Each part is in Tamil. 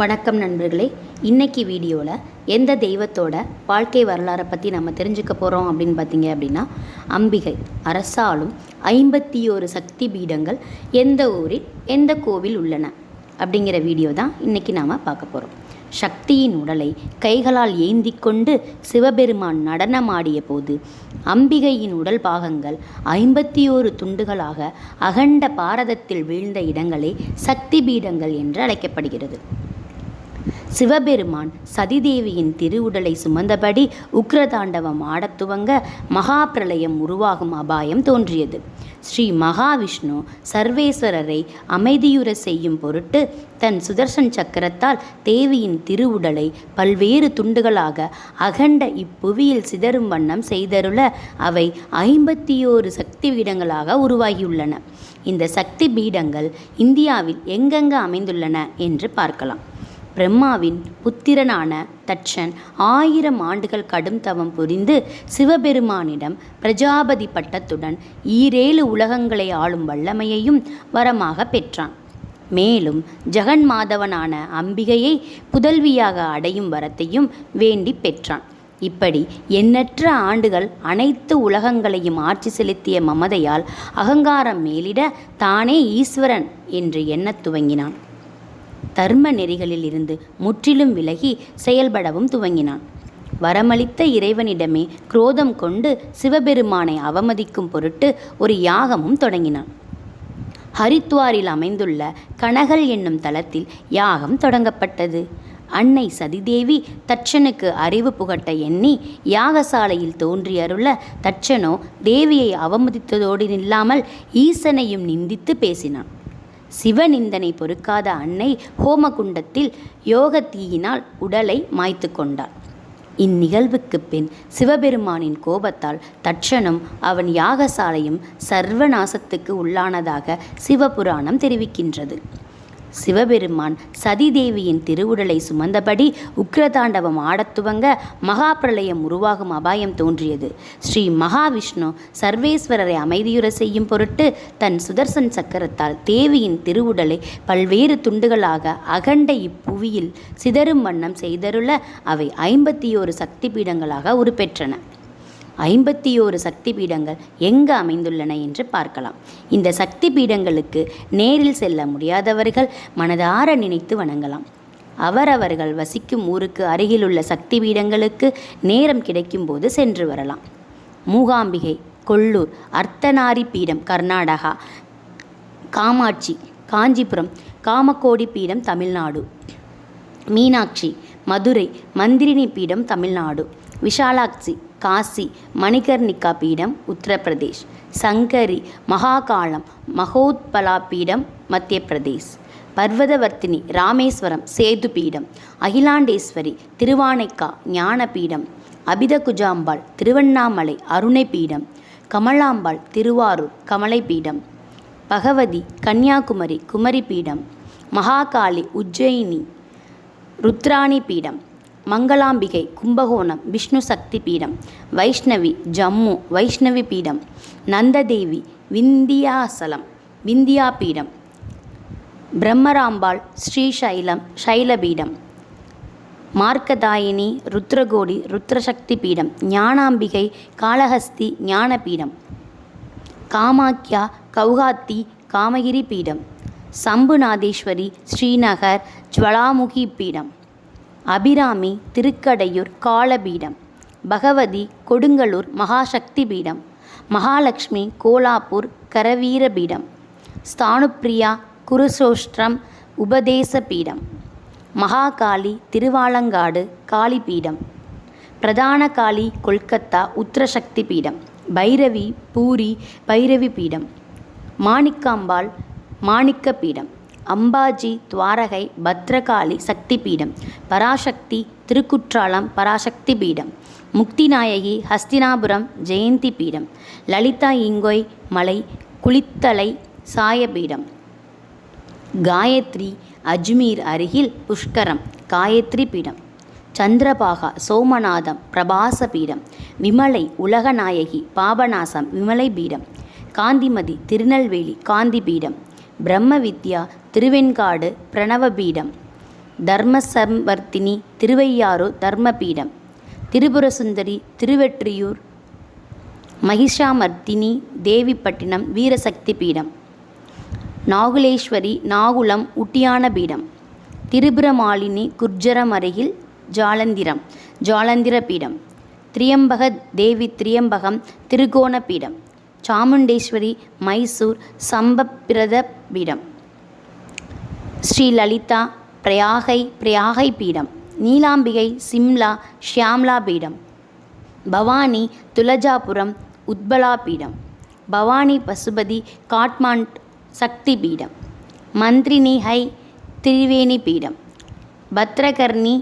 வணக்கம் நண்பர்களே. இன்றைக்கி வீடியோவில் எந்த தெய்வத்தோட வாழ்க்கை வரலாறை பற்றி நம்ம தெரிஞ்சுக்க போகிறோம் அப்படின்னு பார்த்தீங்க அப்படின்னா, அம்பிகை அரசாலும் 51 சக்தி பீடங்கள் எந்த ஊரில் எந்த கோவில் உள்ளன அப்படிங்கிற வீடியோ தான் இன்றைக்கி நாம் பார்க்க போகிறோம். சக்தியின் உடலை கைகளால் ஏந்தி கொண்டு சிவபெருமான் நடனமாடிய போது அம்பிகையின் உடல் பாகங்கள் 51 துண்டுகளாக அகண்ட பாரதத்தில் வீழ்ந்த இடங்களே சக்தி பீடங்கள் என்று அழைக்கப்படுகிறது. சிவபெருமான் சதிதேவியின் திருவுடலை சுமந்தபடி உக்ரதாண்டவம் ஆடத் துவங்க மகாபிரளயம் உருவாகும் அபாயம் தோன்றியது. ஸ்ரீ மகாவிஷ்ணு சர்வேஸ்வரரை அமைதியுற செய்யும் பொருட்டு தன் சுதர்சன் சக்கரத்தால் தேவியின் திருவுடலை பல்வேறு துண்டுகளாக அகண்ட இப்புவியில் சிதறும் வண்ணம் செய்தருள அவை 51 சக்தி பீடங்களாக உருவாகியுள்ளன. இந்த சக்தி பீடங்கள் இந்தியாவில் எங்கெங்கு அமைந்துள்ளன என்று பார்க்கலாம். பிரம்மாவின் புத்திரனான தட்சன் 1000 ஆண்டுகள் கடும் தவம் புரிந்து சிவபெருமானிடம் பிரஜாபதி பட்டத்துடன் 7 உலகங்களை ஆளும் வல்லமையையும் வரமாக பெற்றான். மேலும் ஜெகன்மாதவனான அம்பிகையை புதல்வியாக அடையும் வரத்தையும் வேண்டி பெற்றான். இப்படி எண்ணற்ற ஆண்டுகள் அனைத்து உலகங்களையும் ஆட்சி செலுத்திய மமதையால் அகங்காரம் மேலிட தானே ஈஸ்வரன் என்று எண்ணத் துவங்கினான். தர்ம நெறிகளில் இருந்து முற்றிலும் விலகி செயல்படவும் துவங்கினான். வரமளித்த இறைவனிடமே குரோதம் கொண்டு சிவபெருமானை அவமதிக்கும் பொருட்டு ஒரு யாகமும் தொடங்கினான். ஹரித்வாரில் அமைந்துள்ள கனகல் என்னும் தலத்தில் யாகம் தொடங்கப்பட்டது. அன்னை சதிதேவி தட்சனுக்கு அறிவு புகட்ட எண்ணி யாகசாலையில் தோன்றியருள தட்சனோ தேவியை அவமதித்ததோடு நில்லாமல் ஈசனையும் நிந்தித்து பேசினான். சிவநிந்தனை பொறுக்காத அன்னை ஹோமகுண்டத்தில் யோக தீயினால் உடலை மாய்த்து கொண்டாள். இந்நிகழ்வுக்கு பின் சிவபெருமானின் கோபத்தால் தட்சனும் அவன் யாகசாலையும் சர்வநாசத்துக்கு உள்ளானதாக சிவபுராணம் தெரிவிக்கின்றது. சிவபெருமான் சதிதேவியின் திருவுடலை சுமந்தபடி உக்ரதாண்டவம் ஆடத் துவங்க மகாபிரளயம் உருவாகும் அபாயம் தோன்றியது. ஸ்ரீ மகாவிஷ்ணு சர்வேஸ்வரரை அமைதியுற செய்யும் பொருட்டு தன் சுதர்சன் சக்கரத்தால் தேவியின் திருவுடலை பல்வேறு துண்டுகளாக அகண்ட இப்புவியில் சிதறும் வண்ணம் செய்தருள அவை 51 சக்தி பீடங்களாக உருப்பெற்றன. 51 சக்தி பீடங்கள் எங்கு அமைந்துள்ளன என்று பார்க்கலாம். இந்த சக்தி பீடங்களுக்கு நேரில் செல்ல முடியாதவர்கள் மனதார நினைத்து வணங்கலாம். அவரவர்கள் வசிக்கும் ஊருக்கு அருகிலுள்ள சக்தி பீடங்களுக்கு நேரம் கிடைக்கும்போது சென்று வரலாம். மூகாம்பிகை கொல்லூர், அர்த்தநாரி பீடம் கர்நாடகா, காமாட்சி காஞ்சிபுரம், காமக்கோடி பீடம் தமிழ்நாடு, மீனாட்சி மதுரை, மந்திரினி பீடம் தமிழ்நாடு, விஷாலாட்சி காசி, மணிகர்ணிகா பீடம் உத்தரப்பிரதேஷ், சங்கரி மகாகாளம் மகோத்பலா பீடம் மத்திய பிரதேஷ், பர்வதவர்த்தினி ராமேஸ்வரம் சேது பீடம், அகிலாண்டேஸ்வரி திருவானைக்கா ஞானபீடம், அபிதகுஜாம்பாள் திருவண்ணாமலை அருணை பீடம், கமலாம்பாள் திருவாரூர் கமலை பீடம், பகவதி கன்னியாகுமரி குமரி பீடம், மகாகாளி உஜ்ஜயினி ருத்ராணி பீடம், மங்களாம்பிகை கும்பகோணம் விஷ்ணு சக்தி பீடம், வைஷ்ணவி ஜம்மு வைஷ்ணவி பீடம், நந்ததேவி விந்தியாசலம் விந்தியா பீடம், பிரம்மராம்பாள் ஸ்ரீசைலம் சைலபீடம், மார்க்கதாயினி ருத்ரகோடி ருத்ரசக்தி பீடம், ஞானாம்பிகை காளஹஸ்தி ஞானபீடம், காமாக்யா கௌஹாத்தி காமகிரி பீடம், சம்புநாதேஸ்வரி ஸ்ரீநகர் ஜுவலாமுகி பீடம், அபிராமி திருக்கடையூர் காலபீடம், பகவதி கொடுங்கலூர் மகாசக்தி பீடம், மகாலட்சுமி கோலாப்பூர் கரவீர பீடம், ஸ்தானுப்பிரியா குருசோஷ்டிரம் உபதேச பீடம், மகாகாளி திருவாலங்காடு காளி பீடம், பிரதான காளி கொல்கத்தா உத்திரசக்தி பீடம், பைரவி பூரி பைரவி பீடம், மாணிக்காம்பாள் மாணிக்க பீடம், அம்பாஜி துவாரகை பத்ரகாளி சக்தி பீடம், பராசக்தி திருக்குற்றாலம் பராசக்தி பீடம், முக்திநாயகி ஹஸ்தினாபுரம் ஜெயந்தி பீடம், லலிதா இங்கோய் மலை குளித்தலை சாயபீடம், காயத்ரி அஜ்மீர் அருகில் புஷ்கரம் காயத்ரி பீடம், சந்திரபாகா சோமநாதம் பிரபாச பீடம், விமலை உலகநாயகி பாபநாசம் விமலை பீடம், காந்திமதி திருநெல்வேலி காந்தி பீடம், பிரம்ம வித்யா திருவெண்காடு பிரணவபீடம், தர்மசம்வர்த்தினி திருவையாறு தர்மபீடம், திரிபுரசுந்தரி திருவெற்றியூர், மகிஷாமர்த்தினி தேவிப்பட்டினம் வீரசக்தி பீடம், நாகுலேஸ்வரி நாகுலம் உட்டியான பீடம், திரிபுரமாலினி குர்ஜரம் அருகில் ஜாலந்திர பீடம், திரியம்பக தேவி திரியம்பகம் திருகோண பீடம், சாமுண்டேஸ்வரி மைசூர் சம்பப்பிரத பீடம், ஸ்ரீ லலிதா பிரயாகை பீடம், நீலாம்பிகை சிம்லா ஷியாம்லா பீடம், பவானி துலஜாபுரம் உத்பலா பீடம், பவானி பசுபதி காட்மாண்ட் சக்தி பீடம், மந்திரினி ஹை திரிவேணி பீடம், பத்ரகர்ணி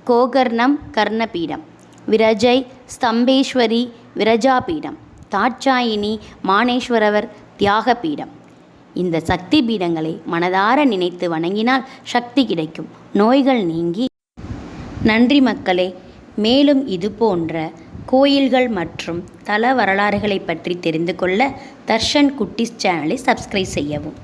கோகர்ணம் கர்ணபீடம், விரஜை ஸ்தம்பேஸ்வரி விரஜாபீடம், தாட்சாயினி மானேஸ்வரவர் தியாகபீடம். இந்த சக்தி பீடங்களை மனதார நினைத்து வணங்கினால் சக்தி கிடைக்கும், நோய்கள் நீங்கி. நன்றி மக்களே. மேலும் இது போன்ற கோயில்கள் மற்றும் தல வரலாறுகளை பற்றி தெரிந்து கொள்ள தர்ஷன் குட்டீஸ் சேனலை சப்ஸ்கிரைப் செய்யவும்.